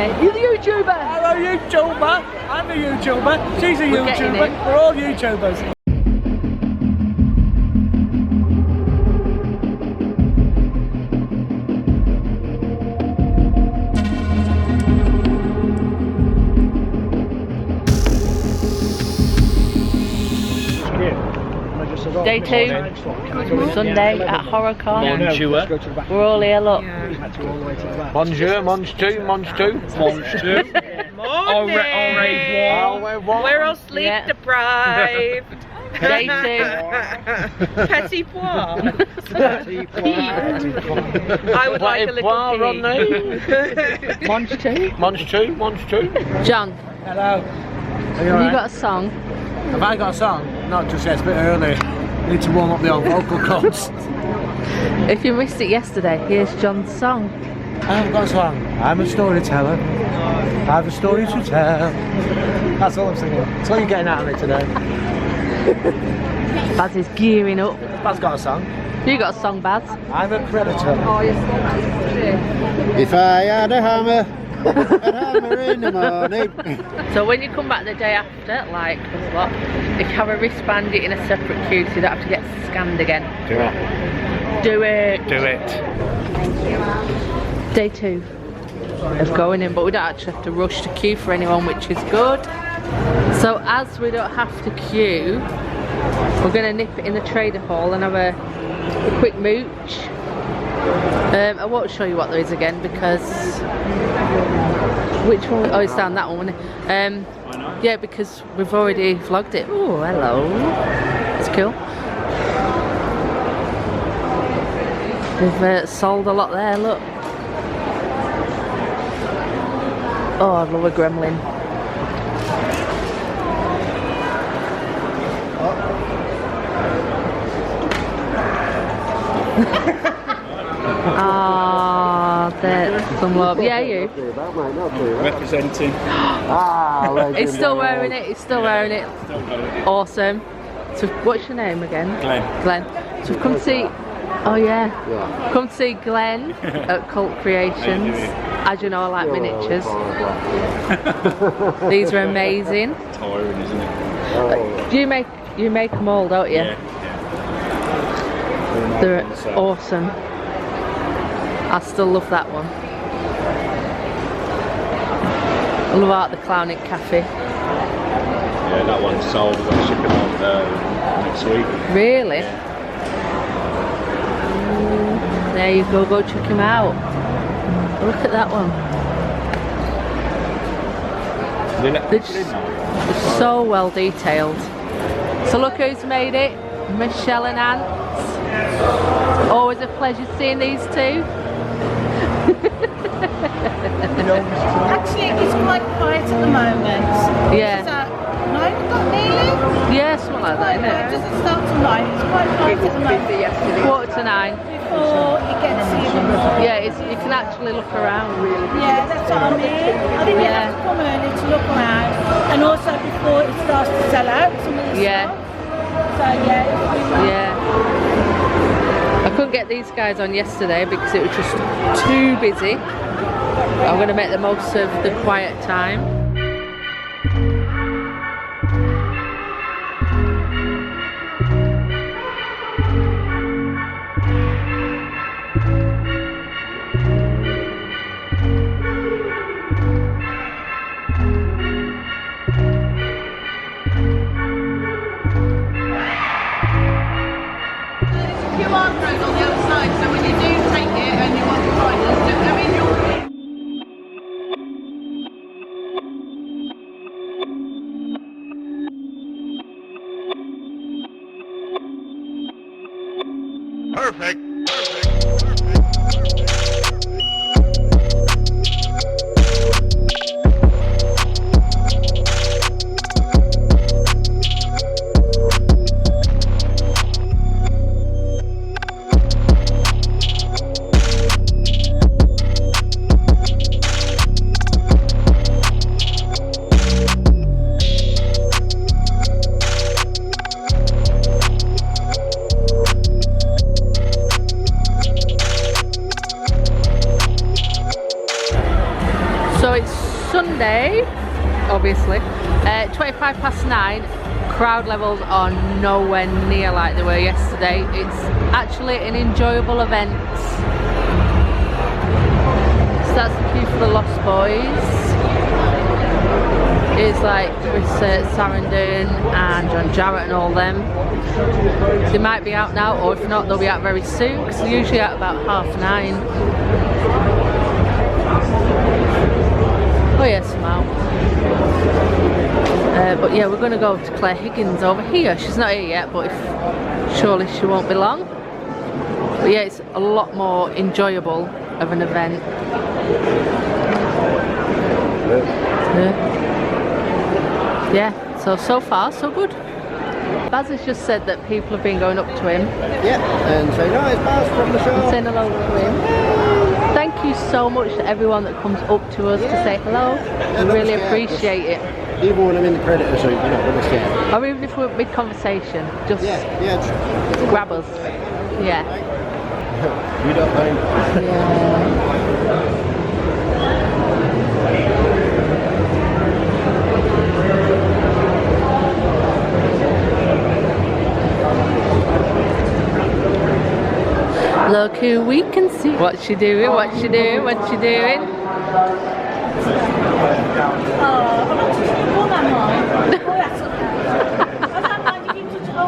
mate. You're the YouTuber. Hello, YouTuber. I'm a YouTuber. She's a YouTuber. We're all YouTubers. Day 2, Sunday at HorrorCon. We're all here, look. Bonjour, Monge 2, Monge 2. Monge 2. We're all sleep deprived. Day 2. Petit pois. I would like a little pea. Monge 2. Monge 2, Monge 2. John. Hello. Have you got a song? Have I got a song? Not just yet, it's a bit early. I need to warm up the old vocal cords. If you missed it yesterday, here's John's song. I haven't got a song. I'm a storyteller. I have a story to tell. That's all I'm singing. That's all you're getting out of me today. Baz is gearing up. Baz got a song. You got a song, Baz? I'm a predator. Oh, yes. If I had a hammer, I'd hammer in the morning. So when you come back the day after, like what? If you have a wristband it in a separate queue so you don't have to get scanned again. Do it. Do it. Do it. Day 2 of going in, but we don't actually have to rush to queue for anyone, which is good. So as we don't have to queue, we're going to nip it in the trader hall and have a quick mooch. I won't show you what there is again because which one? Oh, it's down that one. Yeah, because we've already vlogged it. Oh, hello. It's cool. We've sold a lot there. Look. Oh, I love a gremlin. Ah, there's some love. Yeah, you. Representing. He's still wearing it. He's still wearing it. Awesome. So, what's your name again? Glenn. Glenn. So, we've come to see. Oh yeah. Come to see Glenn at Cult Creations. As you know, I like miniatures. These are amazing. Tiring, isn't it? Do you make them all, don't you? Yeah. They're awesome. I still love that one. I love Art the Clowning Cafe. Yeah, that one's sold. We've got shipping out next week. Really? There you go, go check him out. Look at that one. It's so well detailed. So look who's made it. Michelle and Ants. Always a pleasure seeing these two. Actually, it's quite quiet at the moment. Yeah. Is that 9 o'clock nearly? Yeah, something like that, It isn't it? doesn't start till 9. It's quite quiet at the moment. 9:45. Before it gets even more. Yeah, you can actually look around really. Yeah, that's what I mean. I think you have to come early to look around. And also before it starts to sell out some of the stuff. So Yeah. I couldn't get these guys on yesterday because it was just too busy. I'm going to make the most of the quiet time. Perfect. So it's Sunday, obviously, 9:25. Crowd levels are nowhere near like they were yesterday. It's actually an enjoyable event. So that's the queue for the Lost Boys. It's like Chris Sarandon and John Jarrett and all them. They might be out now, or if not, they'll be out very soon, because they're usually out about 9:30. Oh yes, I'm out. But yeah, we're going to go to Claire Higgins over here. She's not here yet, but surely she won't be long. But yeah, it's a lot more enjoyable of an event. Yeah, so far so good. Baz has just said that people have been going up to him. Yeah, and saying, "Oh, it's Baz from the show." And saying hello to him. Thank you so much to everyone that comes up to us to say hello. We really appreciate it. Even when I'm in the creditor suite, you're not going to scared. Or even if we're mid-conversation, just grab us. Yeah. You don't mind. Yeah. Look who we can see. What's she doing? What's she doing? What's she doing?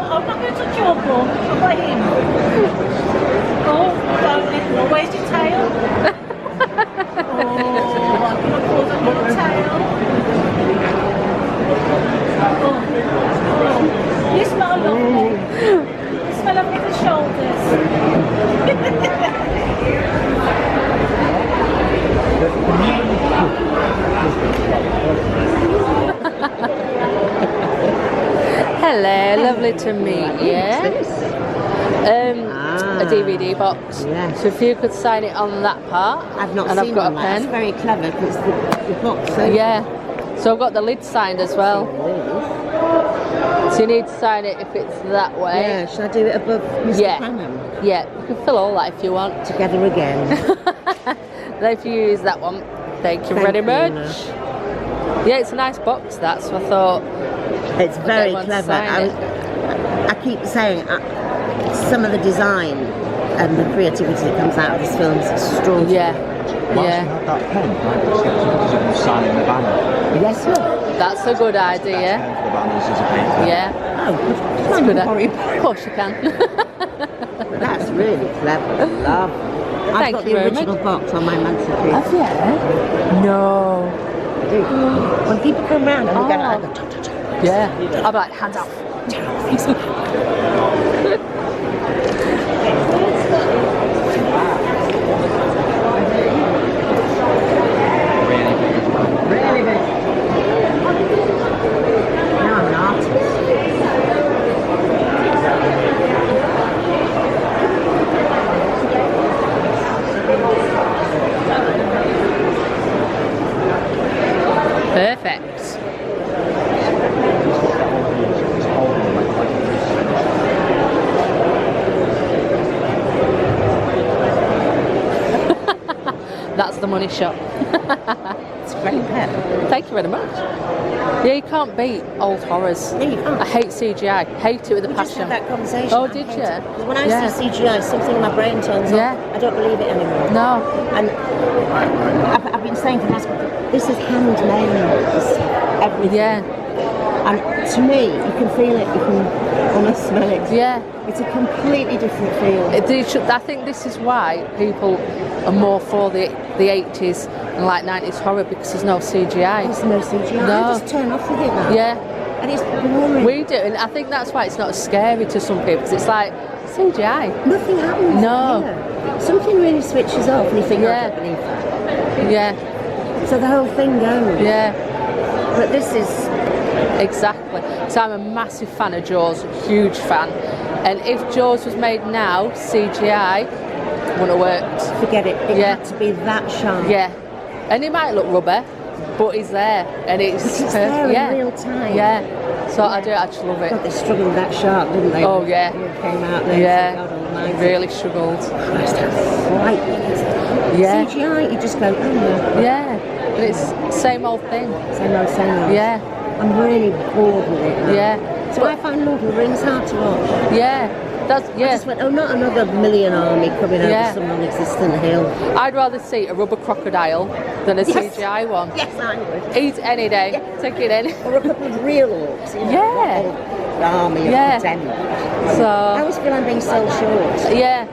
I'm not going to touch your bum. I'll let him. Oh, where's your tail? Oh, I'm going to pull the little tail. Oh. You smell lovely. You smell lovely with the shoulders. Hello, lovely to meet you. A DVD box. Yes. So if you could sign it on that part. I've not and seen I've got one. a pen. That's very clever because the box. Yeah. So I've got the lid signed as well. So you need to sign it if it's that way. Yeah. Should I do it above Mr. Cranham? Yeah. You can fill all that if you want. Together again. Then if you use that one, thank you very much. Yeah, it's a nice box. That. So I thought. It's very clever. I keep saying some of the design and the creativity that comes out of this film is extraordinary. Yeah. Whilst you had that pen, right, signing the banner. Yes, sir. That's a good idea. The banners as a paper. Yeah. Oh, It's good. Of course you can. that's really clever. Love. I've Thank got you the very original much. box on my mantelpiece. Have you? No. I do. When people come round and they go, I go, "Tut, tut, tut." Yeah. I'll be like, hands off. Really big. No, I'm not. Perfect. That's the money shot. It's a great pet. Thank you very much. Yeah, you can't beat old horrors. No, you can't. I hate CGI. Hate it with a We just passion. had that conversation. Oh, I did hate you? it. 'Cause when I Yeah. see CGI, something in my brain turns Yeah. off. I don't believe it anymore. No. And I've been saying for the last couple this is handmade. It's everything. Yeah. And to me, you can feel it. You can almost smell it. Yeah. It's a completely different feel. I think this is why people are more for the 80s and like 90s horror, because there's no CGI. There's no CGI. No. I just turn off with it now. Yeah. And it's boring. We do, and I think that's why it's not as scary to some people, because it's like CGI. Nothing happens. No. Here. Something really switches off and you think, Yeah. I don't believe that. Yeah. So the whole thing goes. Yeah. But this is... Exactly. So I'm a massive fan of Jaws, huge fan. And if Jaws was made now, CGI wouldn't have worked. Forget it. It Yeah. had to be that sharp. Yeah. And it might look rubber, but he's there, and it's But it's there in yeah. real time. Yeah. So I do actually love it. God, they struggled that sharp, didn't they? Oh, yeah. When it came out there. Yeah. God almighty. Really struggled. Christ, how frightening is it? Yeah. CGI, you just go, oh no. Yeah. And it's same old thing. Same old, same old. Yeah, I'm really bored with it now. yeah. So I found Lord of the Rings hard to watch. Yeah, that's I yeah. just went, oh, not another million army coming Yeah. over some non-existent hill. I'd rather see a rubber crocodile than a Yes. CGI one. Yes, I would. Eat any day. Yeah. Take it in. Or a couple of real orcs. You know, Yeah. the army of Yeah. pretend. I So always feel I'm being sold short. yeah.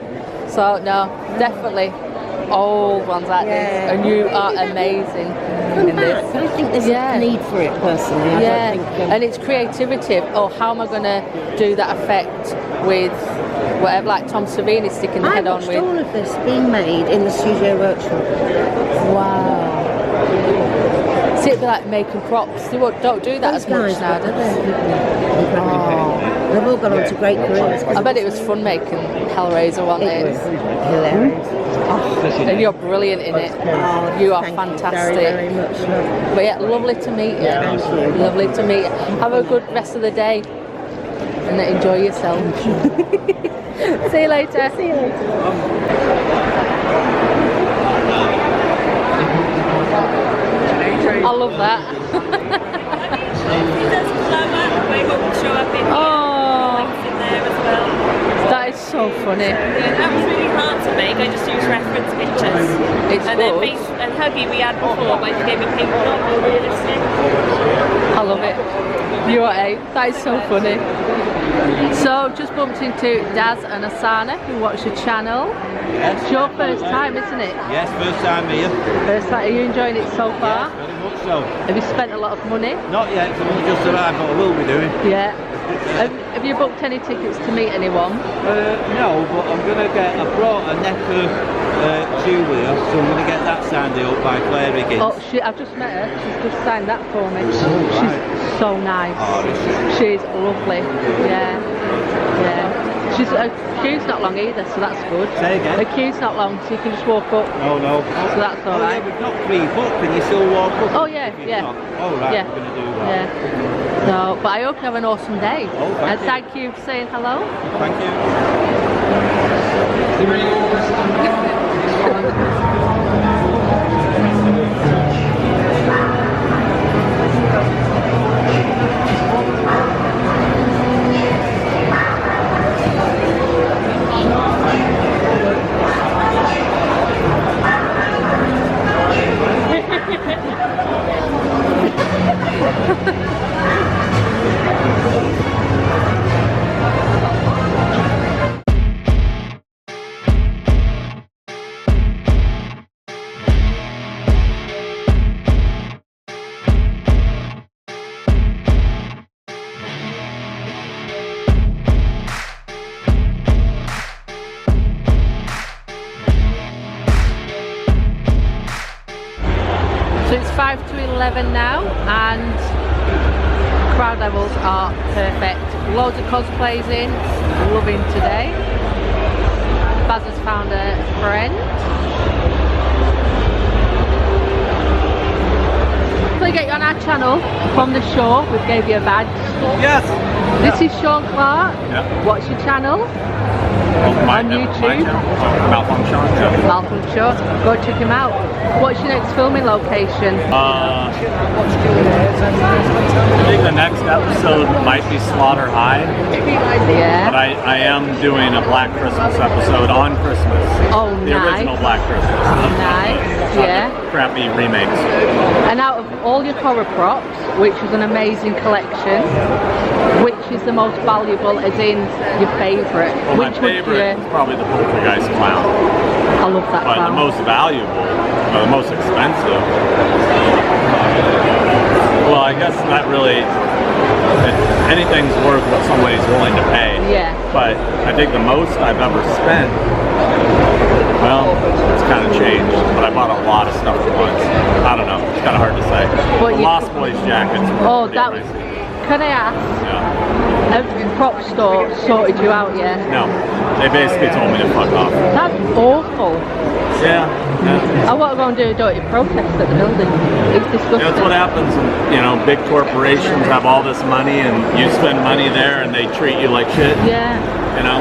So no, definitely old ones like this, Yeah. and you are amazing Come in back. this. I think there's Yeah. a need for it personally. I Yeah, don't think. and it's creativity. Oh, how am I going to do that effect with whatever, like Tom Savini sticking the I head on watched with? all of this being made in the studio workshop. Wow. See, it'd be like making props. They don't do that Those as much guys now, were do they? incredibly Oh. They've all gone on to great careers. I bet it was fun making Hellraiser, wasn't It it? was hilarious. And you're brilliant in it. Oh, You are thank fantastic. You very, very much. Love. But yeah, lovely to meet you. Thank you. Lovely to meet you. Have a good rest of the day and enjoy yourself. See you later. See you later. I love that. Oh, that is so funny. Yeah, that was really hard to make. I just used reference pictures. It's and then good. and Huggy we had before, but I gave it paper not more realistic. I love it. You are a. That is so funny. So, just bumped into Daz and Asana who watch the channel. Yes. It's your first time, isn't it? Yes, first time here. First time. Are you enjoying it so far? Yes, very much so. Have you spent a lot of money? Not yet, 'cause I've only just arrived, but I will be doing. Yeah. Have you booked any tickets to meet anyone? No, but I'm going to I brought a necker two-wheel, so I'm going to get that signed up by Claire Higgins. Oh, I've just met her. She's just signed that for me. She's so nice. Oh, is she? She's lovely. Yeah. Yeah. She's her queue's not long either, so that's good. Say again? Her queue's not long, so you can just walk up. No. So that's Oh, alright. yeah, we've not pre-booked. Can you still walk up? Oh yeah, if you've yeah. not? Oh, right, Yeah. we're going to do that. Yeah. So, but I hope you have an awesome day. Oh, thank and you. thank you for saying hello. Thank you. So it's 5 to 11 now, and crowd levels are perfect. Loads of cosplays in, loving today. Baz has found a friend. So we get you on our channel from the show. We gave you a badge. Yes. This is Sean Clark. Yeah. What's your channel? My On YouTube? channel. Malfunction. Yeah. Malcolm Show. Go check him out. What's your next filming location? I think the next episode might be Slaughter High, but Yeah. I am doing a Black Christmas episode on Christmas. Oh, The nice. original Black Christmas. Nice. Not Yeah. the crappy remakes. And out of all your horror props, which is an amazing collection, which is the most valuable, as in your favourite? Well, my Which would favorite you? is probably the Poltergeist Clown, I love that but the clown. most valuable, or the most expensive. Well, I guess not really. Anything's worth what somebody's willing to pay. Yeah. But I think the most I've ever spent, well, it's kind of changed. But I bought a lot of stuff at once. I don't know. It's kind of hard to say. What The you- Lost Boys jackets were Oh, pretty that was. pricey. Can I ask? Yeah. A prop store sorted you out, yeah? No, they basically told me to fuck off. That's awful. Yeah. I want to go and do a dirty protest at the building. It's disgusting. That's what happens when, you know, big corporations have all this money and you spend money there and they treat you like shit. Yeah. You know,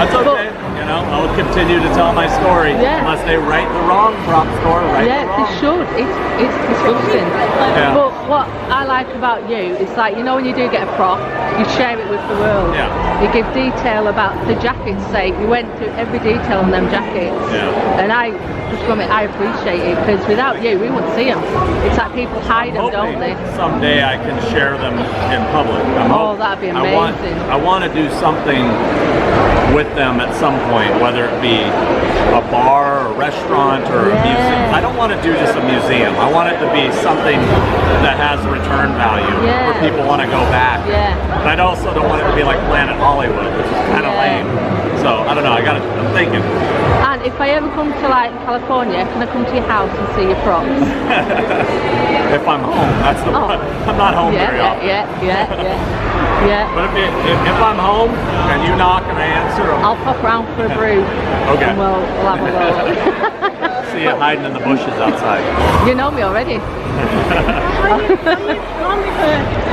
that's okay. You know, I'll continue to tell my story Yeah. unless they write the wrong prop store, right Yeah, the wrong. they should. It's disgusting. Yeah. But what I like about you is like, you know, when you do get a prop, you share it with the world. Yeah. You give detail about the jackets, say you went through every detail on them jackets. Yeah. And I just from it, I appreciate it, because without you, we wouldn't see them. It's like people hide them, don't they? Someday I can share them in public. That'd be amazing. I want to do something with them at some point, whether it be a bar or a restaurant or a museum. I don't want to do just a museum. I want it to be something that has return value where people want to go back. Yeah. But I also don't want it to be like Planet Hollywood, which is kind of lame. So I don't know. I'm thinking. And if I ever come to like California, can I come to your house and see your props? If I'm home, that's the one. I'm not home very often. Yeah. But if I'm home and you knock and I answer, I'll pop around for a brew. Okay. And we'll have a go. See you hiding in the bushes outside. You know me already.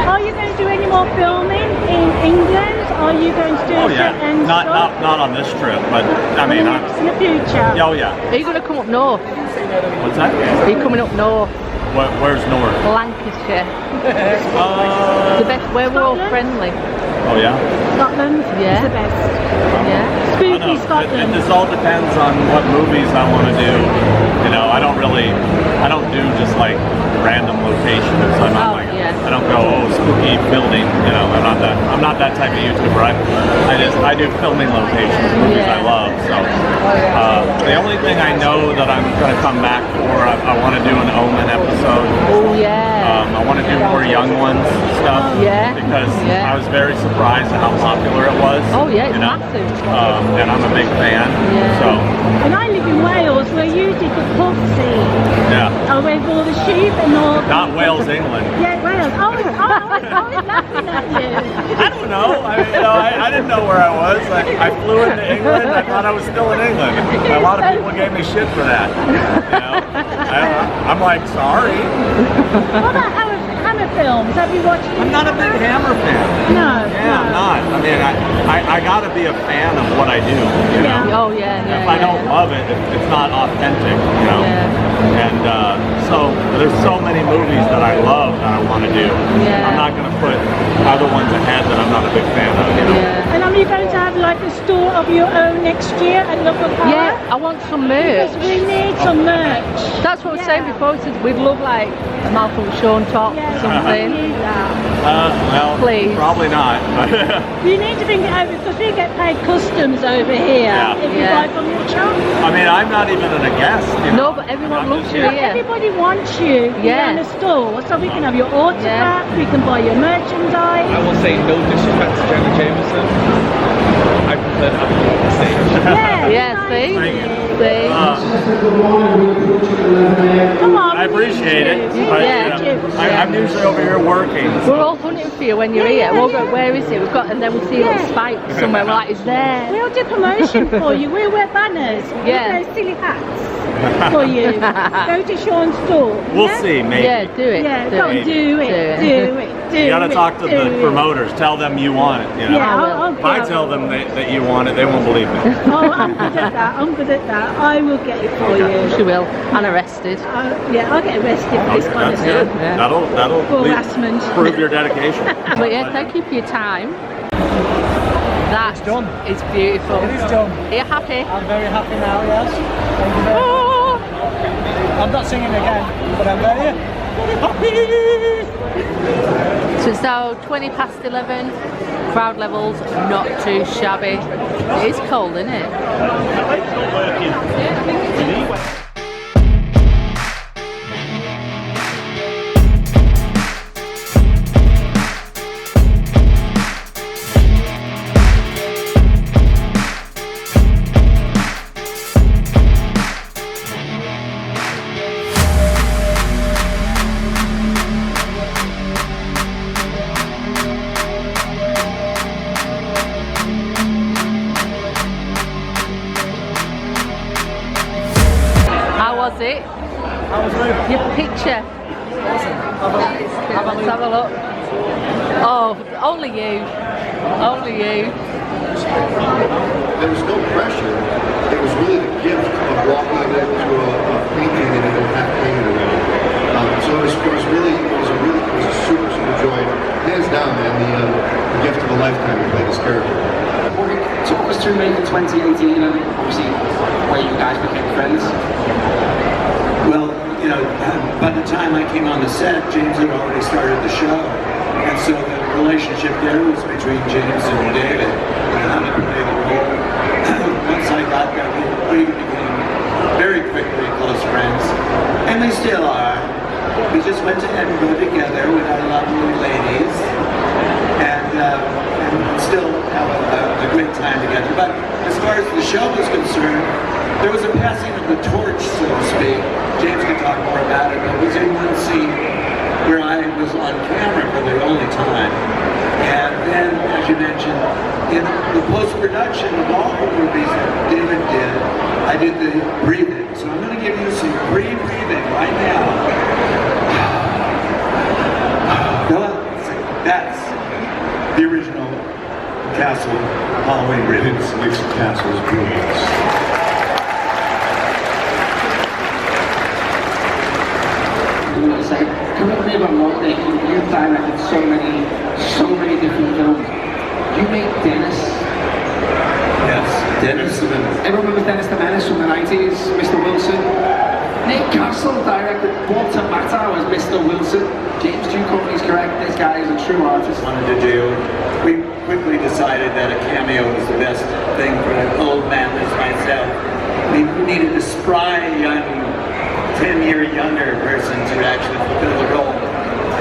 Are you going to do any more filming in England? Are you going to do Oh a yeah. certain Not stuff on this trip, but I mean, in the future? oh yeah. Are you going to come up north? What's that? Are you coming up north? Where's north? Lancashire. The best, where we're all Scotland? friendly. Oh yeah. Scotland Yeah. is the best. Yeah. I Spooky don't know. Scotland. This all depends on what movies I want to do. You know, I don't do just like random locations. I don't go, oh, spooky building. You know, I'm not that type of YouTuber. I do filming locations, movies I love. So the only thing I know that I'm going to come back for, I want to do an Omen episode. Oh yeah. I want to do more young ones stuff. Yeah. Because I was very surprised at how popular it was. Oh yeah, it's you know? massive. And I'm a big fan. Yeah. So And I live in Wales, where you did the pub scene. yeah. With all the sheep and all. Not Wales, England. Yeah, Wales. I was laughing at you. I don't know. I didn't know where I was. I flew into England. I thought I was still in England. A lot of people gave me shit for that. You know? I'm like, sorry. What about Hammer films? Have you watched? I'm not a big Hammer fan. No. Yeah, I'm not. I mean, I gotta be a fan of what I do. You know? Oh yeah. If I don't love it, it's not authentic. You know. Yeah. And so there's so many movies that I love that I want to do. Yeah. I'm not going to put other ones ahead that I'm not a big fan of. You know. Yeah. And are you going to have like a store of your own next year at Local Power? Yeah, I want some merch. Because we need some merch. That's what I was saying before. We'd love like a malfunction top or something. We need that. Well, Please. probably not. You need to bring it over because we get paid customs over here if you buy from your shop. I mean, I'm not even a guest. You know? No, but everyone I'm loves just you here. here. Everybody wants you in the store, so we can have your autograph, we can buy your merchandise. I will say no disrespect to Jenna Jameson. I prefer to have you on the stage. Yeah, see? See? Come on. I appreciate it. Yeah. I'm usually over here working. We're all hunting for you when you're here. We'll go, where is it? And then we'll see a little spike somewhere. We're like, it's there. We'll do promotion for you. We'll wear banners. Yeah. We'll wear silly hats for you. Go to Sean's store. We'll see, maybe. Yeah, do it. Yeah, do go it. and do it. You gotta talk to the promoters. Tell them you want it. You know? Yeah, If I tell them that you want it, they won't believe me. Oh, I'm good at that. I'm good at that. I will get it for you. She will. And arrested. Yeah, I'll get arrested for this kind of That's good. stuff. Yeah. That'll For harassment. prove your dedication. But yeah, thank you for your time. That done. is beautiful. It is done. Are you happy? I'm very happy now, yes. Thank you very much. I'm not singing again, but I'm very happy. So it's now 20 past 11. Crowd levels not too shabby. It is cold, isn't it? How was it? Your picture. Let's have a look. Oh, only you. Only you. There was no pressure. It was really the gift of walking into a painting and it would have painted around. So it was 2018 and obviously where you guys became friends? Well, you know, by the time I came on the set, James had already started the show. And so the relationship there was between James and David, and how to play the role. Once I got there, we became very quickly close friends. And we still are. We just went to Edinburgh together with our lovely ladies. And still have a great time together. But as far as the show was concerned, there was a passing of the torch, so to speak. James can talk more about it, but it was in one scene where I was on camera for the only time. And then, as you mentioned, in the post-production of all the movies that David did, I did the breathing. So I'm going to give you some breathing right now. That's the original Castle Halloween breathing. It's Mixed Castle's breathings. Coming from about Monday, you've directed so many different films. You made Dennis. Yes, Dennis. Everyone remembers Dennis the Menace from the 90s, Mr. Wilson. Nick Castle directed Walter Matthau as Mr. Wilson. James Ducournau is correct, this guy is a true artist. We quickly decided that a cameo was the best thing for an old man as myself. We needed a spry, young, 10-year younger person to actually fulfill the role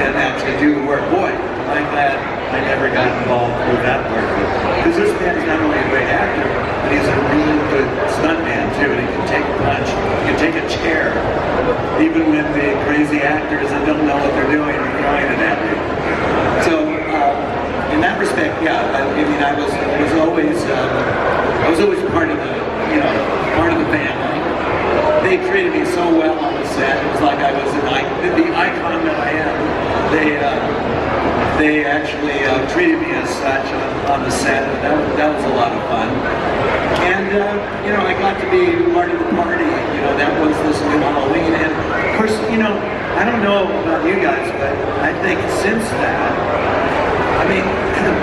and actually do the work. Boy, I'm glad I never got involved with that work. Because this man is not only a great actor, but he's a really good stuntman too. And he can take a punch, he can take a chair, even when the crazy actors that don't know what they're doing are throwing it at you. So, in that respect, yeah, I mean, I was always part of the family. They treated me so well on the set. It was like I was the icon that I am. They actually treated me as such on the set. That was a lot of fun. And you know, I got to be part of the party. You know, that was this new Halloween. And of course, you know, I don't know about you guys, but I think since that, I mean,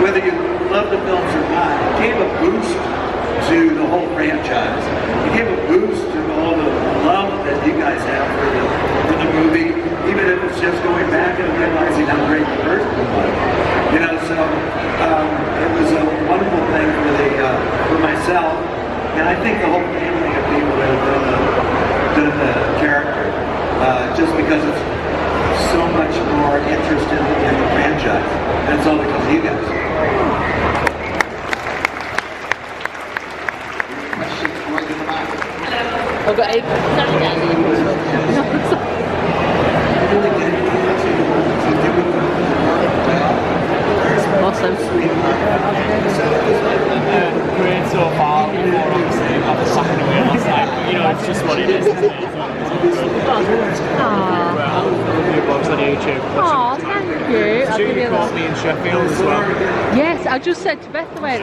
whether you love the films or not, it gave a boost to the whole franchise. It gave a boost to all the love that you guys have for the movie, even if it's just going back and realizing how great the first one was. You know, so it was a wonderful thing for myself, and I think the whole family of people that have done the character, just because it's so much more interest in the franchise. And it's all because of you guys. I've got a... Awesome. Great so far, before obviously after slacking away last night, but you know, it's just what it is, isn't it? Vlogs on YouTube. Oh, thank you. I'll give you caught me in Sheffield as well. Yes, I just said to Beth, I went,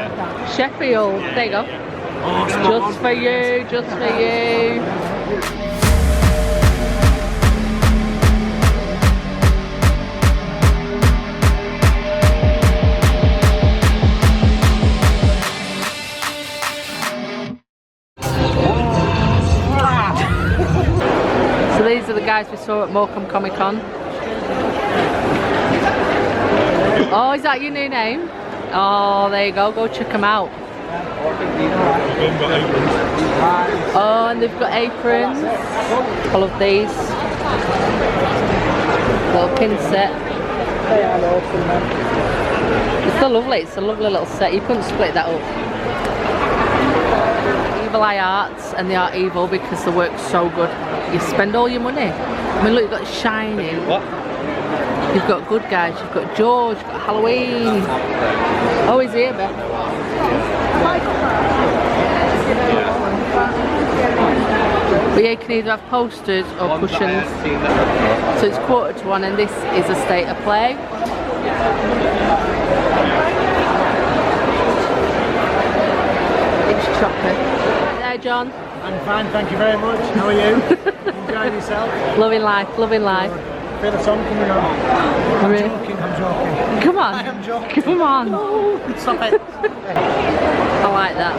Sheffield. There you go. Oh, just for you, just for you. So these are the guys we saw at Morecambe Comic Con. Oh, is that your new name? Oh, there you go. Go check them out. Oh, and they've got aprons. All of these. Little pin set. They are awesome, man. It's so lovely. It's a lovely little set. You couldn't split that up. Evil Eye Arts, and they are evil because the work's so good. You spend all your money. I mean, look, you've got Shining. What? You've got Good Guys. You've got George. You've got Halloween. Oh, he's here, Beth. But yeah, you can either have posters or cushions. So it's 1:45 and this is a state of play. It's chocolate. There, John. I'm fine, thank you very much. How are you? Enjoying yourself? Loving life, loving life. Feel the song coming on. I'm joking. Come on. I am joking. Come on. No, stop it. I like that.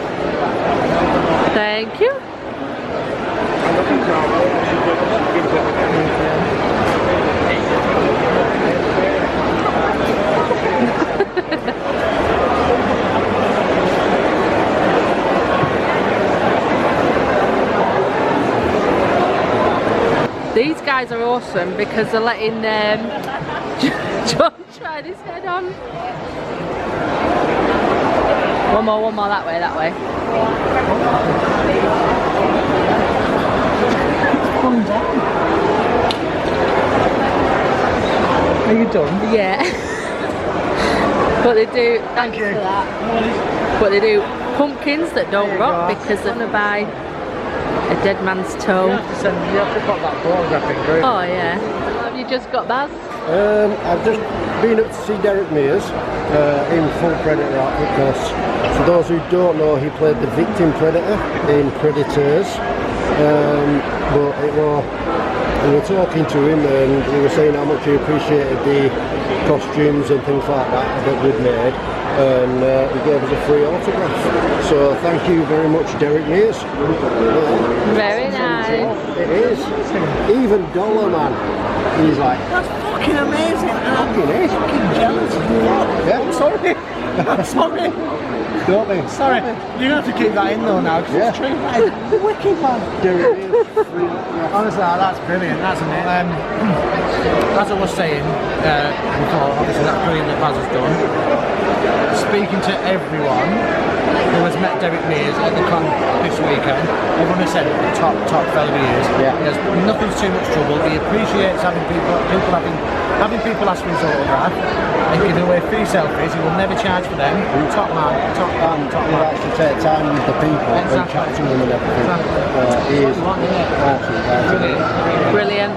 Thank you. These guys are awesome because they're letting John try this head on. One more that way, that way. Are you done? Yeah. But they do, thank you for that. But they do pumpkins that don't rot because they're gonna buy a dead man's toe. You have to put that photographic through. Oh yeah. Have you just got Baz? I've just been up to see Derek Mears in full Predator outfit because for those who don't know, he played the victim Predator in Predators. But we were talking to him and he was saying how much he appreciated the costumes and things like that we'd made, and he gave us a free autograph. So thank you very much, Derek Mears. Very nice. It is. Even Dollar Man, he's like, That's fucking amazing. And I'm fucking fucking jealous of you. yeah, I'm sorry. I'm sorry. don't be. Sorry. You're going to have to keep that in though now, because Yeah. it's true. That is wicked, man. Derek Mears, free autograph. Honestly, that's brilliant. That's amazing. As I was saying before, obviously that's brilliant that Baz has done. Speaking to everyone who has met Derek Mears at the con this weekend, everyone has said the top fella he is. Yeah. He has nothing's too much trouble. He appreciates having people having people ask for his autograph. And giving away free selfies. He will never charge for them. Top man, top man, top He man. likes to take time with the people and chat to them and everything. He is absolutely Brilliant.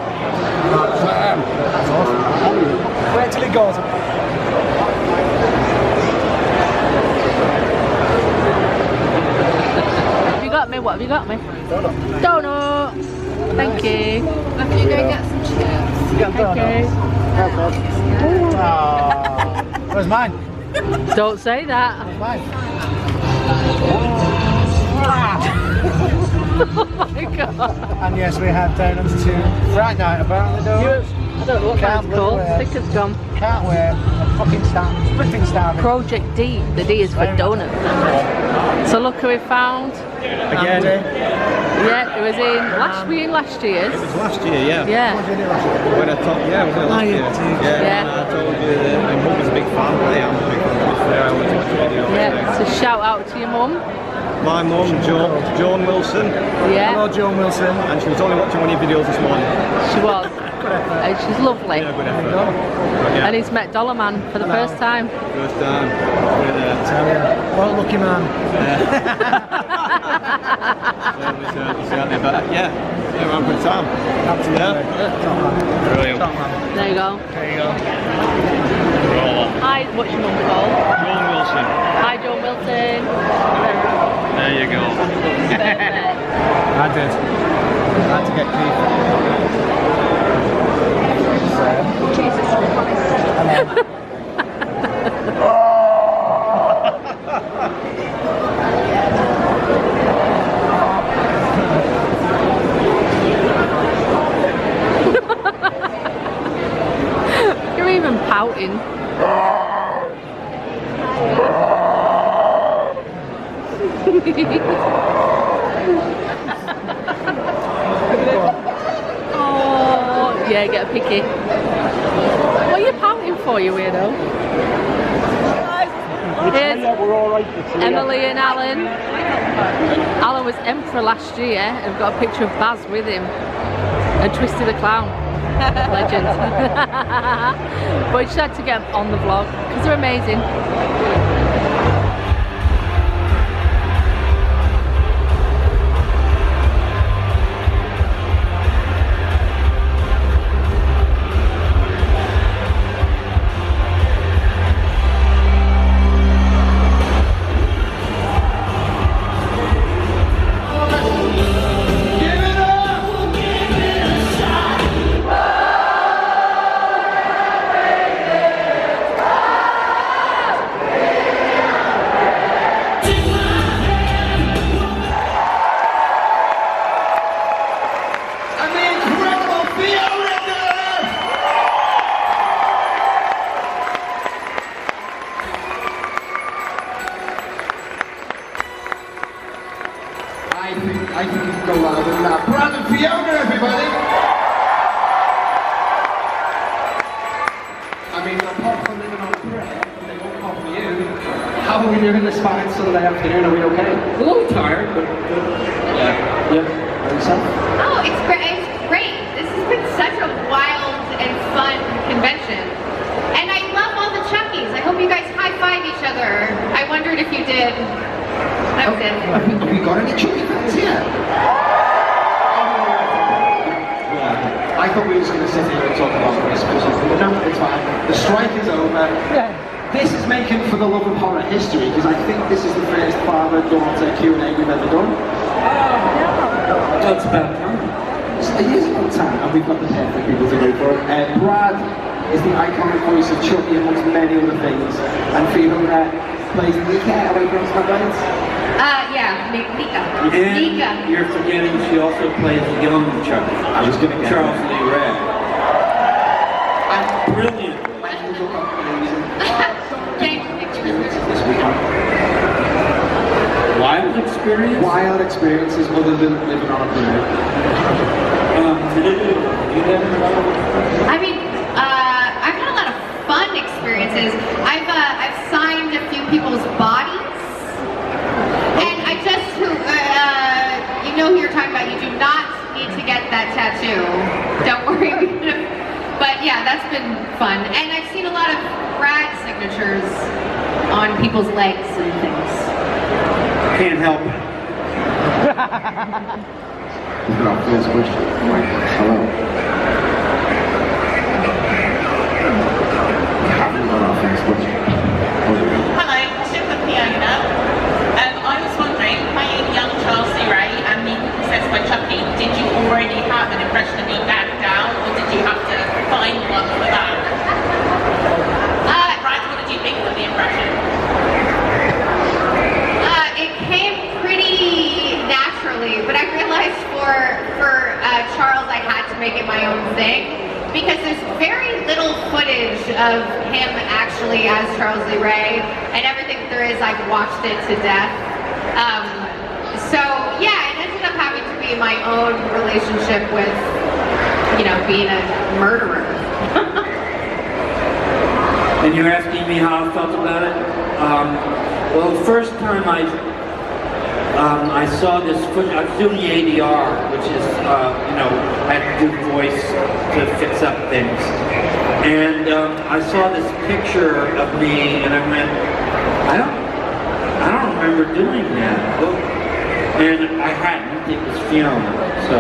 That's awesome. Wait till it goes. Have you got me? What have you got me? Donut. Thank you. Have you go get some chips? Thank you. Where's mine? Don't say that. Mine. Oh my god. And yes, we have donuts too. Friday night apparently, donuts. I don't know what Can't that's called. believe it. Sticker's gone. Can't wait. I'm fucking flipping starving. Project D. The D is for donut. So look who we found. Again. Yeah, it was in last. Were you in last year's? It was last year, yeah. Yeah. When I told, yeah, it was last year. Yeah. And I told you that my mum was a big fan. I am a big fan. To be fair, I went to watch the video. Yeah. So shout out to your mum. My mum, Joan Wilson, Yeah. Hello, Joan Wilson. and she was only watching one of your videos this morning. She was. And she's lovely. Yeah, good effort. But yeah, And he's met Dollar Man for the first time. first time. With, Tell you, what a lucky man. certainly, but yeah, we had a good time. Absolutely. Top man. Brilliant. Top man. There you go. There you go. Roll on. Hi, what's your mum called? Joan Wilson. Hi, Joan Wilson. There you go. I did. I had to get Keith. Jesus Christ. You're even pouting. Oh, yeah, get a picky. What are you pouting for, you weirdo? Here's Emily and Alan. Alan was Emperor last year and I've got a picture of Baz with him. And Twisty the Clown. Legend. But I just had to get them on the vlog because they're amazing. mean, they'll pop for living on bread, but they won't pop for you. How are we doing this fine Sunday afternoon? Are we okay? A little tired, but yeah. And yourself? Oh, it's great. It's great. This has been such a wild and fun convention. And I love all the Chuckies. I hope you guys high-five each other. I wondered if you did. That was it. Have we got any Chucky fans here? I thought we were just going to sit here and talk about Christmas or something, but no, it's fine. The strike is over. Yeah. This is making for the love of horror history, because I think this is the first father-daughter Q&A we've ever done. That's about time. It is about time, and we've got the perfect people to go for it. Brad is the iconic voice of Chucky amongst many other things, and Fiona plays Nika away from Smuggles. Yeah, Nika. And Nika. you're forgetting she also plays young Chucky. I was going to get Charles Lee Ray. And Brilliant. This weekend. Wild experience? Wild experiences other than living on a brew. I mean, I've had a lot of fun experiences. I've signed a few people's bodies, and I just, you know who you're talking about. You do not need to get that tattoo. Don't worry. But yeah, that's been fun, and I've seen a lot of Brad signatures on people's legs and things. Can't help it. First question. Hello. We haven't got our first question. Hello, question for Fiona. I was wondering, playing young Charles Lee Ray and being possessed by Chucky, did you already have an impression of being back down, or did you have to find one for that? Brad, what did you think of the impression? It came pretty naturally, but I realized for Charles I had to make it my own thing, because there's very little footage of him actually as Charles Lee Ray, and everything there is, I've watched it to death. So yeah, it ended up having to be my own relationship with, you know, being a murderer. And you're asking me how I felt about it? Well, the first time I saw this footage, I was doing the ADR, which is, you know, I had to do voice to fix up things. And I saw this picture of me, and I went, I don't remember doing that. Well, and I hadn't, it was Fiona, so.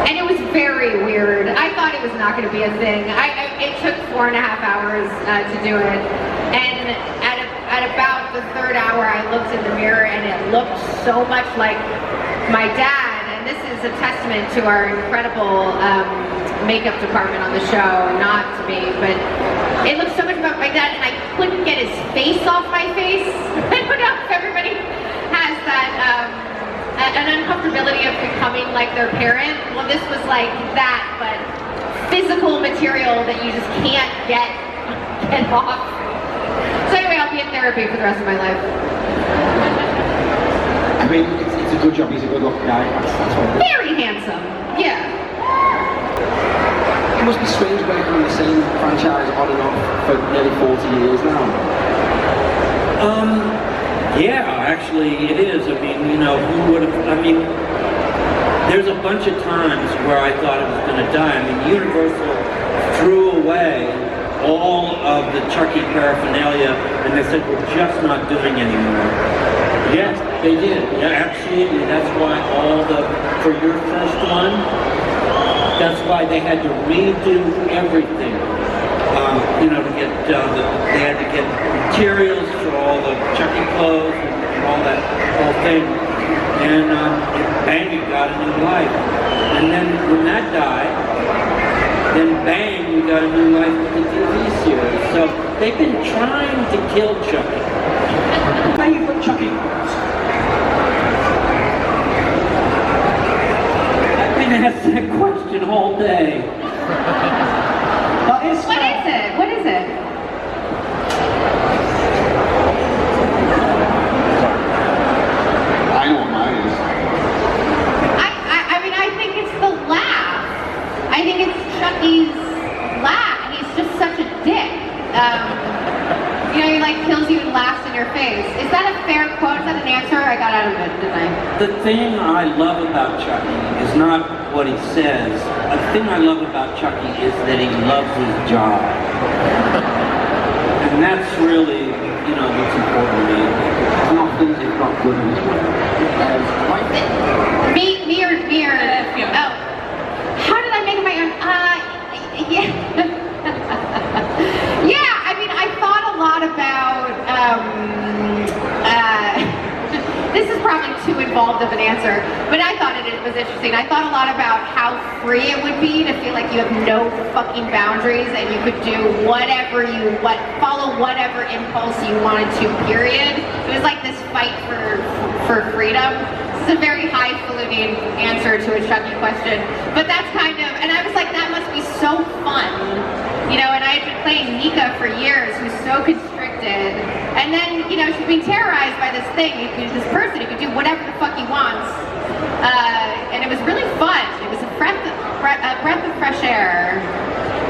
And it was very weird. I thought it was not going to be a thing. It took 4.5 hours to do it, and at about the third hour, I looked in the mirror, and it looked so much like my dad. And this is a testament to our incredible makeup department on the show, not to me, but it looked so much like my dad, and I couldn't get his face off my face. I don't know if everybody has that. An uncomfortability of becoming like their parent. Well, this was like that, but physical material that you just can't get off. So anyway, I'll be in therapy for the rest of my life. I mean, it's a good job. He's a good looking guy. That's all. Very handsome. Yeah. It must be strange working on the same franchise on and off for nearly 40 years now. Yeah, actually it is. I mean, you know, who would have, I mean, there's a bunch of times where I thought it was going to die. I mean, Universal threw away all of the Chucky paraphernalia, and they said, we're just not doing anymore. Yes, they did. Yeah, absolutely. That's why for your first one, that's why they had to redo everything. You know, to get, they had to get materials for all the Chucky clothes and all that whole thing. And bang, it got a new life. And then when that died, then bang, we got a new life with the TV series. So they've been trying to kill Chucky. Favorite Chucky? I've been asked that question all day. What is it? What is it? I know what mine is. I mean, I think it's the laugh. I think it's Chucky's laugh. He's just You know, he like kills you and laughs in your face. Is that a fair quote? Is that an answer? I got out of it, didn't I? The thing I love about Chucky is not what he says. The thing I love about Chucky is that he loves his job. And that's really, you know, what's important to me. Not things he's not good at his way. Me or oh. How did I make my own? Yeah. Yeah, I mean, I thought a lot about, this is probably too involved of an answer, but I thought it was interesting. I thought a lot about how free it would be to feel like you have no fucking boundaries and you could do whatever follow whatever impulse you wanted to, period. It was like this fight for freedom. This is a very highfalutin answer to a Chucky question, but that's kind of, and I was like, that must be so fun. You know, and I had been playing Nika for years, who's so constricted. And then, you know, she's being terrorized by this thing, this person who could do whatever the fuck he wants. And it was really fun. It was a breath of fresh air.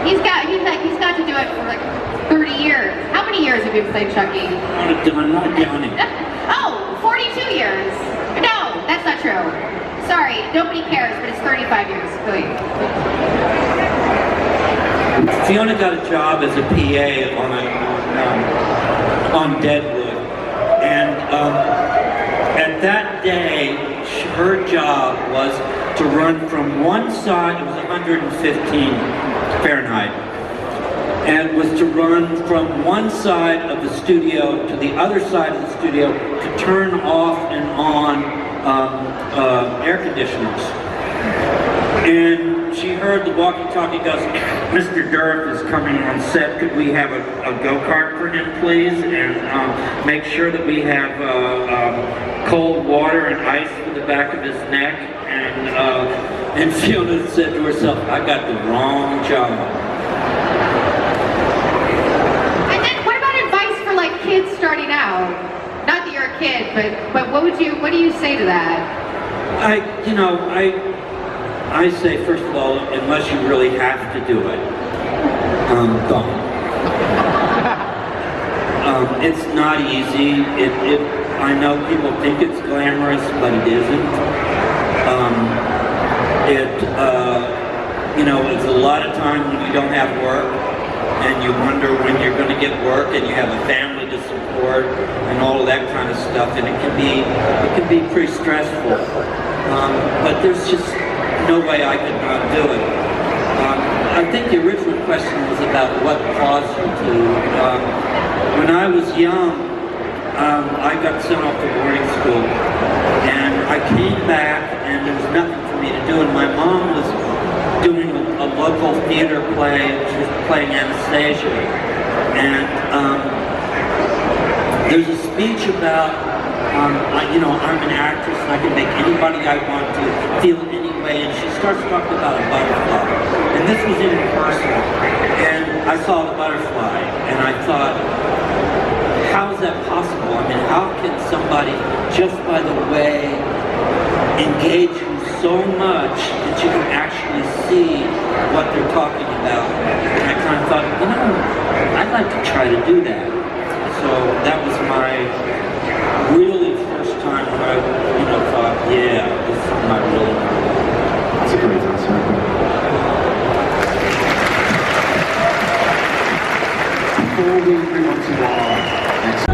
He's got to do it for like 30 years. How many years have you played Chucky? I'm not counting. Oh, 42 years. No, that's not true. Sorry, nobody cares, but it's 35 years. Wait. Fiona got a job as a PA on Deadwood, and at that day, her job was to run from one side, it was 115 Fahrenheit, and was to run from one side of the studio to the other side of the studio to turn off and on air conditioners. And she heard the walkie-talkie goes, Mr. Durf is coming on set. Could we have a go-kart for him, please? And make sure that we have cold water and ice for the back of his neck. And Fiona said to herself, I got the wrong job. And then what about advice for like kids starting out? Not that you're a kid, but what do you say to that? I say, first of all, unless you really have to do it, don't. It's not easy. I know people think it's glamorous, but it isn't. It's a lot of time when you don't have work, and you wonder when you're going to get work, and you have a family to support, and all of that kind of stuff, and it can be pretty stressful. But there's just no way I could not do it. I think the original question was about what caused you to. When I was young, I got sent off to boarding school, and I came back, and there was nothing for me to do, and my mom was doing a local theater play, and she was playing Anastasia, and there's a speech about I'm an actress and I can make anybody I want to feel any way, and she starts talking about a butterfly. And this was in rehearsal, and I saw the butterfly, and I thought, how is that possible? I mean, how can somebody, just by the way, engage you so much that you can actually see what they're talking about? And I kind of thought, I'd like to try to do that. So that was my really first time when I, thought, yeah, this is something I really want. That's a great answer. Before we move on to our next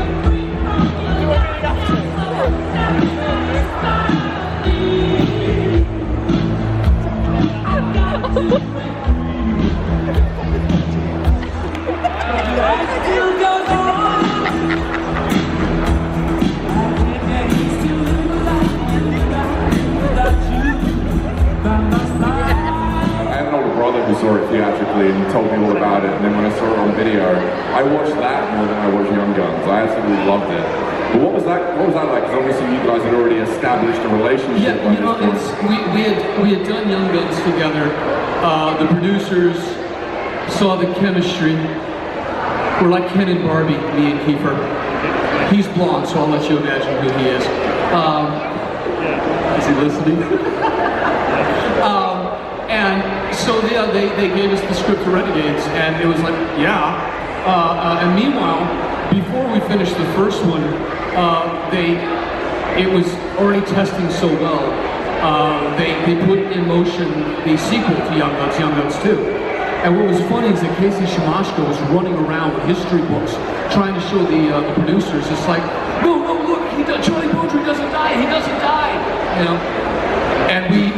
who saw it theatrically and told me all about it, and then when I saw it on video, I watched that more than I watched Young Guns. I absolutely loved it. But what was that like? Because obviously you guys had already established a relationship. Yeah, we had done Young Guns together. The producers saw the chemistry. We're like Ken and Barbie, me and Kiefer. He's blonde, so I'll let you imagine who he is. Is he listening? And so yeah, they gave us the script to Renegades, and it was like, yeah, And meanwhile, before we finished the first one, it was already testing so well. They put in motion the sequel to Young Guns 2. And what was funny is that Casey Shimashko was running around with history books trying to show the producers, it's like, no, look, Charlie Beaudry doesn't die, he doesn't die, you know? And we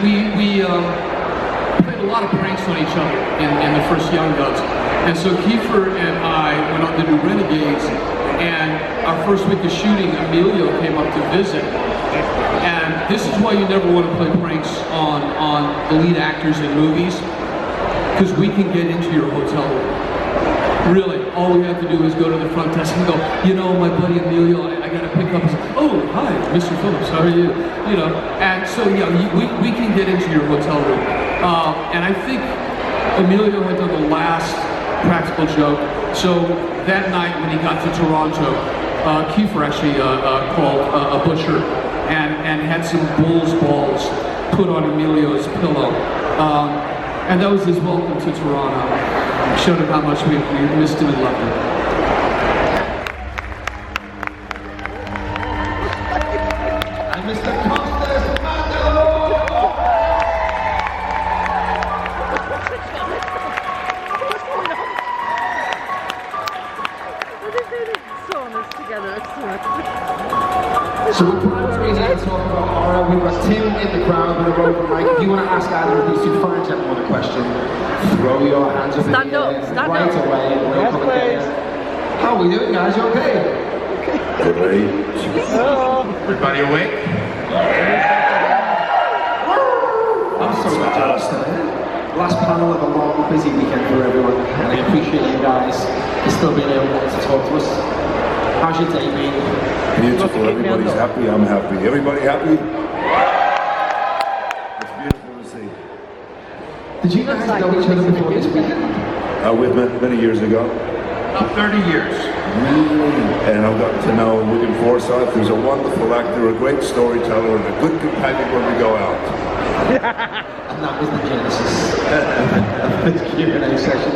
played a lot of pranks on each other in the first Young Guns. And so Kiefer and I went on to do Renegades, and our first week of shooting, Emilio came up to visit. And this is why you never want to play pranks on the lead actors in movies, because we can get into your hotel room. Really, all we have to do is go to the front desk and go, you know, my buddy Emilio, I got to pick up. Oh, hi, Mr. Phillips, how are you? You know, and so yeah, we can get into your hotel room. And I think Emilio had done the last practical joke. So that night when he got to Toronto, Kiefer actually called a butcher and had some bull's balls put on Emilio's pillow. And that was his welcome to Toronto. Showed him how much we missed him and loved him. And Mr. Costas Mando! So we're primarily here to talk about horror. We've got Tim in the crowd with a open mic. If you want to ask either of these two fine gentlemen a question, throw your hands up Stand up. Right away. We'll come and get you. How are we doing, guys? You okay? Great. Everybody awake? I'm so glad you're still here. Last panel of a long, busy weekend for everyone, and I appreciate you guys still being able to talk to us. How's your day been? Beautiful. Everybody's happy. I'm happy. Everybody happy? It's beautiful to see. Did you guys know each other before this weekend? We met many years ago. About 30 years. And I've gotten to know William Forsythe, who's a wonderful actor, a great storyteller, and a good companion when we go out. And that was the genesis of the Q&A session.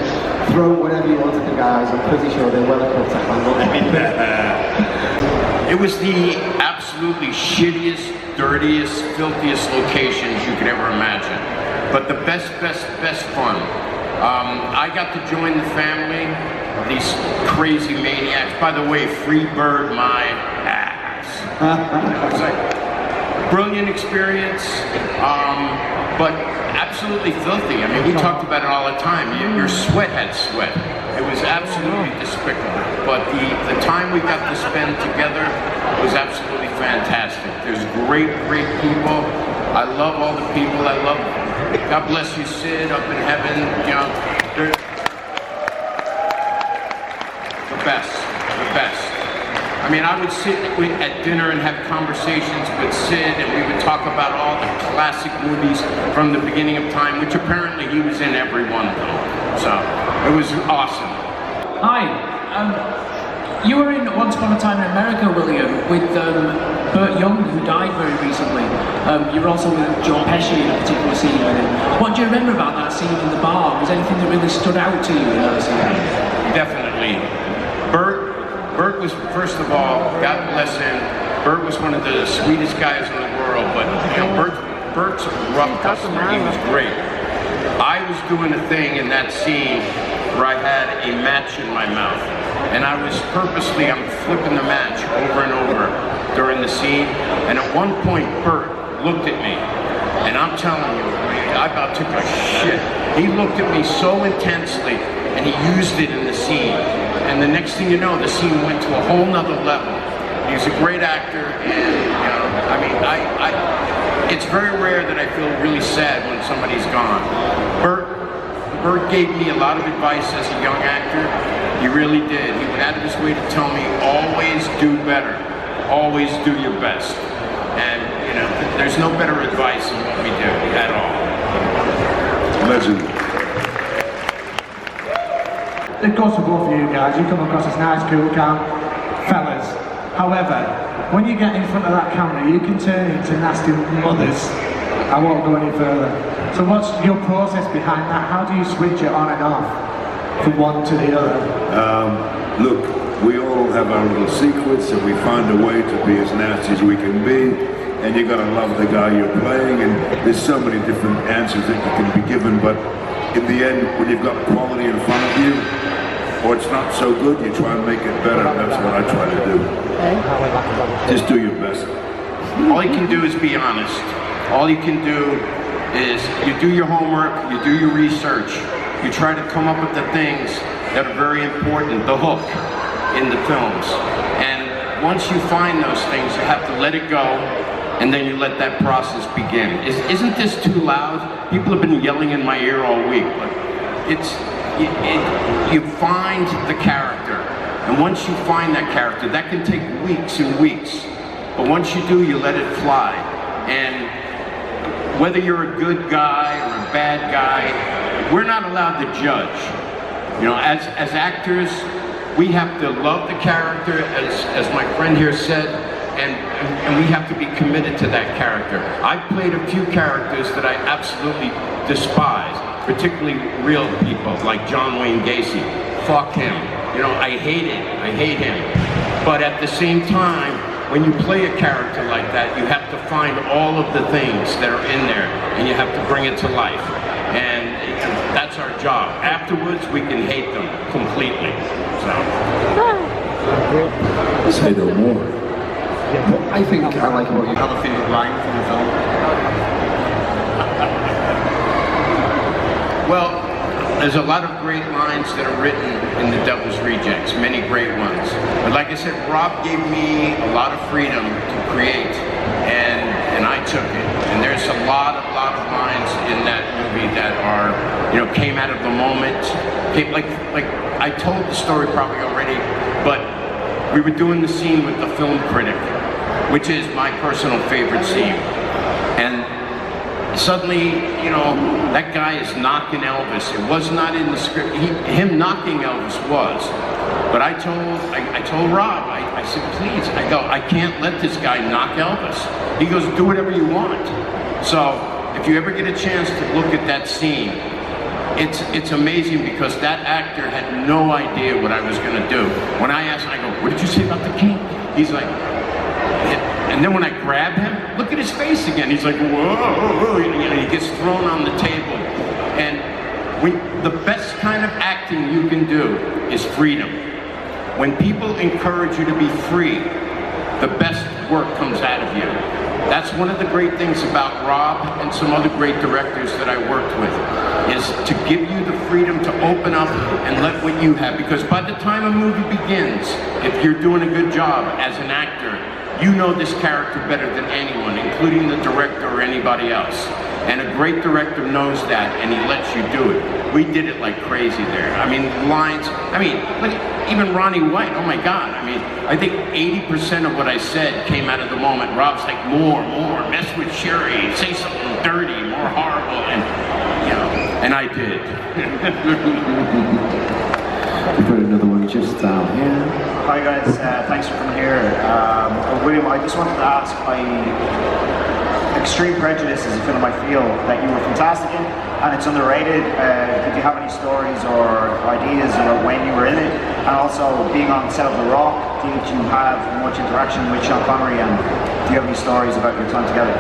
Throw whatever you want at the guys. I'm pretty sure they're well equipped to handle it. It was the absolutely shittiest, dirtiest, filthiest locations you could ever imagine. But the best fun. I got to join the family of these crazy maniacs. By the way, free bird my ass. It was like brilliant experience, but absolutely filthy. I mean, we talked about it all the time. Your sweat had sweat. It was absolutely despicable. But the time we got to spend together was absolutely fantastic. There's great people. I love all the people. I love them. God bless you, Sid, up in heaven. You know, they're the best. I mean, I would sit at dinner and have conversations with Sid, and we would talk about all the classic movies from the beginning of time, which apparently he was in every one of them. So, it was awesome. Hi. You were in Once Upon a Time in America, William, with Burt Young, who died very recently. You were also with Joe Pesci in a particular scene with him. What do you remember about that scene in the bar? Was anything that really stood out to you in that scene? Definitely. Burt was, first of all, God bless him, Burt was one of the sweetest guys in the world, but you know, Burt's a rough customer. He was great. I was doing a thing in that scene where I had a match in my mouth. And I'm flipping the match over and over during the scene. And at one point, Burt looked at me. And I'm telling you, I about took a shit. He looked at me so intensely, and he used it in the scene. And the next thing you know, the scene went to a whole nother level. He's a great actor, and you know, I mean, it's very rare that I feel really sad when somebody's gone. Burt gave me a lot of advice as a young actor. He really did. He went out of his way to tell me, always do better. Always do your best. And, you know, there's no better advice than what we do at all. Legend. It goes for both of you guys. You come across as nice, cool, calm fellas. However, when you get in front of that camera, you can turn into nasty mothers. I won't go any further. So what's your process behind that? How do you switch it on and off? from one to the other? Look, we all have our little secrets and we find a way to be as nasty as we can be, and you gotta love the guy you're playing, and there's so many different answers that you can be given, but in the end, when you've got quality in front of you, or it's not so good, you try and make it better, and that's what I try to do. Just do your best. All you can do is be honest. All you can do is you do your homework, you do your research, you try to come up with the things that are very important, the hook in the films. And once you find those things, you have to let it go, and then you let that process begin. Isn't this too loud? People have been yelling in my ear all week, but you find the character, and once you find that character, that can take weeks and weeks, but once you do, you let it fly. And whether you're a good guy or a bad guy, we're not allowed to judge. You know, as actors, we have to love the character, as my friend here said, and we have to be committed to that character. I've played a few characters that I absolutely despise, particularly real people like John Wayne Gacy. Fuck him. You know, I hate him. But at the same time, when you play a character like that, you have to find all of the things that are in there, and you have to bring it to life. And that's our job. Afterwards, we can hate them completely. So. Say no more. I think I like what you have a favorite line from the film. Well, there's a lot of great lines that are written in The Devil's Rejects, many great ones. But like I said, Rob gave me a lot of freedom to create, and I took it. And there's a lot of lines in that movie that are, you know, came out of the moment. Like I told the story probably already, but we were doing the scene with the film critic, which is my personal favorite scene. And suddenly, you know, that guy is knocking Elvis. It was not in the script. Him knocking Elvis was. But I told Rob, I said, please, I can't let this guy knock Elvis. He goes, do whatever you want. So if you ever get a chance to look at that scene, it's amazing because that actor had no idea what I was going to do. When I asked him, I go, what did you say about the king? He's like, and then when I grab him, look at his face again. He's like, whoa, you know, he gets thrown on the table. And the best kind of acting you can do is freedom. When people encourage you to be free, the best work comes out of you. That's one of the great things about Rob and some other great directors that I worked with, is to give you the freedom to open up and let what you have. Because by the time a movie begins, if you're doing a good job as an actor, you know this character better than anyone, including the director or anybody else. And a great director knows that, and he lets you do it. We did it like crazy there. I mean, lines, look, even Ronnie White, oh my God. I mean, I think 80% of what I said came out of the moment. Rob's like, more, mess with Sherry, say something dirty, more horrible, and, you know, and I did. We've got another one just down here. Hi guys, thanks for coming here. William, I just wanted to ask, Extreme Prejudice is a film I feel that you were fantastic in, and it's underrated. Did you have any stories or ideas about when you were in it? And also, being on the set of The Rock, did you have much interaction with Sean Connery, and do you have any stories about your time together?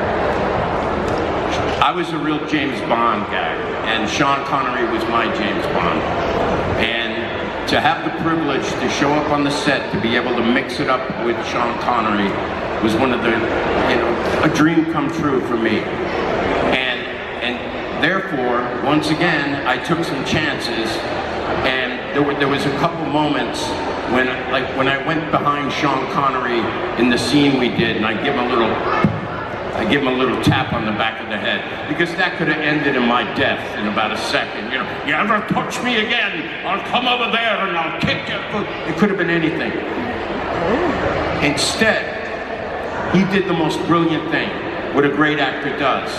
I was a real James Bond guy, and Sean Connery was my James Bond. And to have the privilege to show up on the set, to be able to mix it up with Sean Connery was one of the, you know, a dream come true for me. And therefore, once again, I took some chances, and there was a couple moments when I went behind Sean Connery in the scene we did, and I give him a little tap on the back of the head, because that could have ended in my death in about a second. You know, you ever touch me again, I'll come over there and I'll kick you. It could have been anything. Instead, he did the most brilliant thing, what a great actor does.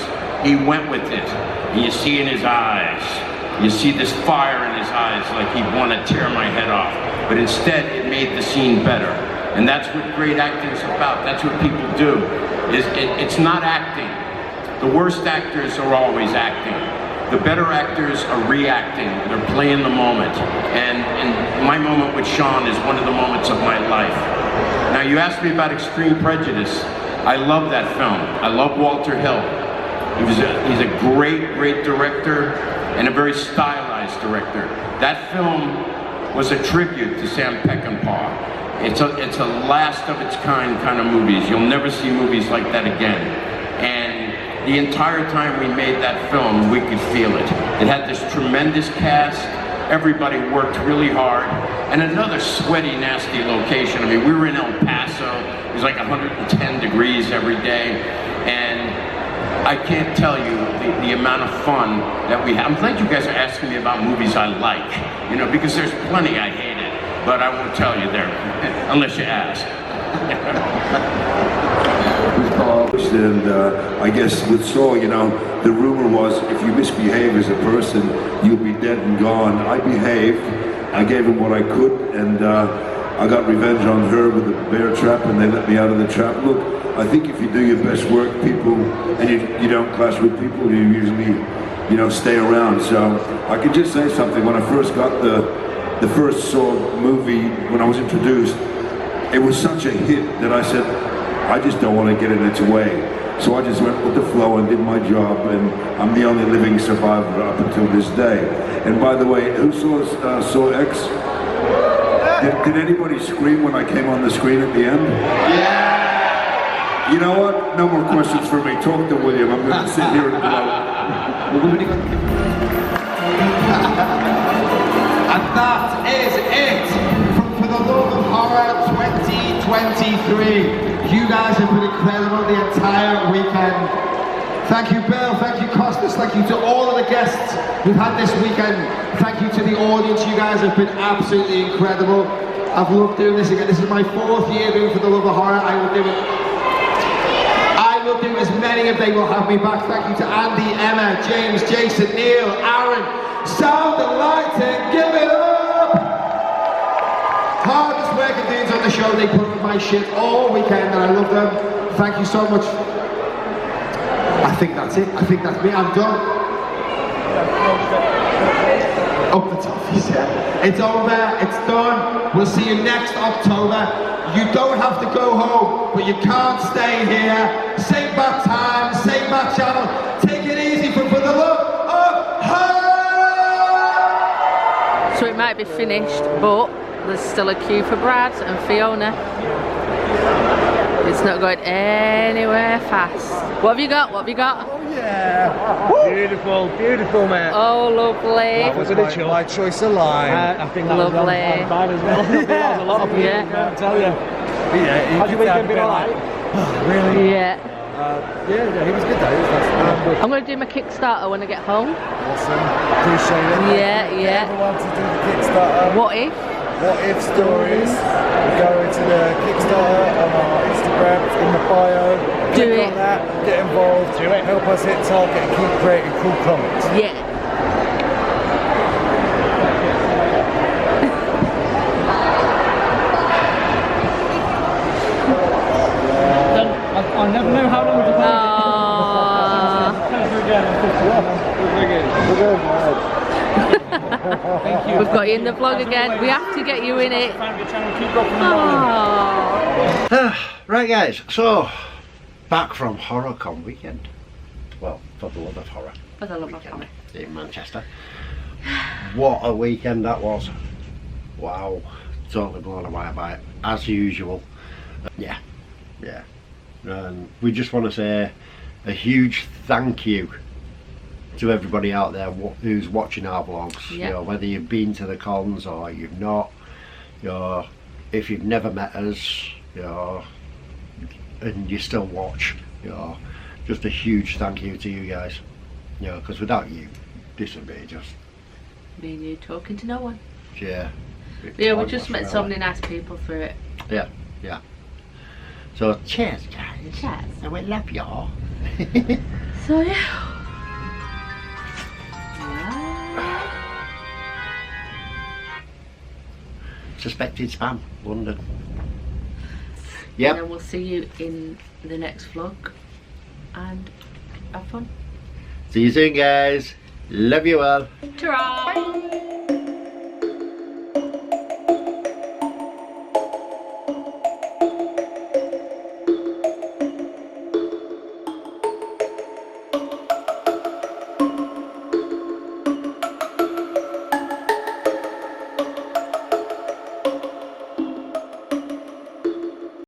He went with it, and you see in his eyes, you see this fire in his eyes like he'd want to tear my head off. But instead, it made the scene better. And that's what great acting is about. That's what people do. It's not acting. The worst actors are always acting. The better actors are reacting, they're playing the moment. And my moment with Sean is one of the moments of my life. Now you asked me about Extreme Prejudice. I love that film. I love Walter Hill. He's a great, great director and a very stylized director. That film was a tribute to Sam Peckinpah. It's a last of its kind of movies. You'll never see movies like that again. And the entire time we made that film, we could feel it. It had this tremendous cast. Everybody worked really hard. And another sweaty, nasty location. I mean, we were in El Paso. It was like 110 degrees every day. And I can't tell you the amount of fun that we had. I'm glad you guys are asking me about movies I like, you know, because there's plenty I hated, but I won't tell you there, unless you ask. And I guess with Saul, you know, the rumor was if you misbehave as a person, you'll be dead and gone. I behaved, I gave him what I could, and I got revenge on her with a bear trap, and they let me out of the trap. Look, I think if you do your best work, people, and you don't clash with people, you usually, you know, stay around. So I can just say something. When I first got the first Saw movie, when I was introduced, it was such a hit that I said, I just don't want to get in its way. So I just went with the flow and did my job, and I'm the only living survivor up until this day. And by the way, who saw Saw X? Did anybody scream when I came on the screen at the end? Yeah! You know what? No more questions for me. Talk to William. I'm going to sit here and gloat. And that is it from For the Love of Horror 2023. You guys have been incredible the entire weekend. Thank you, Bill. Thank you, Costas. Thank you to all of the guests we've had this weekend. Thank you to the audience. You guys have been absolutely incredible. I've loved doing this again. This is my 4th year doing For the Love of Horror. I will do it. I will do as many if they will have me back. Thank you to Andy, Emma, James, Jason, Neil, Aaron. Sound and lighting. Give it up. Hardest working dudes on the show. They put up my shit all weekend, and I love them. Thank you so much. I think that's it. I think that's me. I'm done. Up the toffees, yeah. It's over. It's done. We'll see you next October. You don't have to go home, but you can't stay here. Same bad time, same bad channel. Take it easy for the love of horror. So it might be finished, but there's still a queue for Brad and Fiona. It's not going anywhere fast. What have you got? What have you got? Oh yeah! Woo! Beautiful, beautiful, mate. Oh, lovely. That was my choice of line. I think that lovely. Was bad as well. That was a lot of people, yeah. I tell you. Yeah, how's your weekend been alright? Really? Yeah. Yeah, he was good though. He was nice. I'm going to do my Kickstarter when I get home. Awesome. Appreciate it. Yeah. Everyone to do the Kickstarter. What if? What if stories? Go into the Kickstarter on our Instagram, it's in the bio. Do Click it. on that, get involved, do it. Help us hit target and keep creating cool comments. Yeah. I never know how long to Thank you. We've got you in the vlog again. We have to get you in it. Right guys, so back from HorrorCon weekend. Well, For the Love of Horror. For the Love of Horror. In Manchester. What a weekend that was. Wow. Totally blown away by it, as usual. Yeah. And we just want to say a huge thank you to everybody out there who's watching our vlogs. Yep. You know, whether you've been to the cons or you've not, you know, if you've never met us, you know, and you still watch, you know, just a huge thank you to you guys. You know, because without you, this would be just me and you talking to no one. Yeah. Yeah, we just met so many nice people through it. Yeah. So cheers guys. Cheers. And we love y'all. So yeah. Suspected spam, London. Yep. And then we'll see you in the next vlog. And have fun. See you soon guys. Love you all. Ta-ra!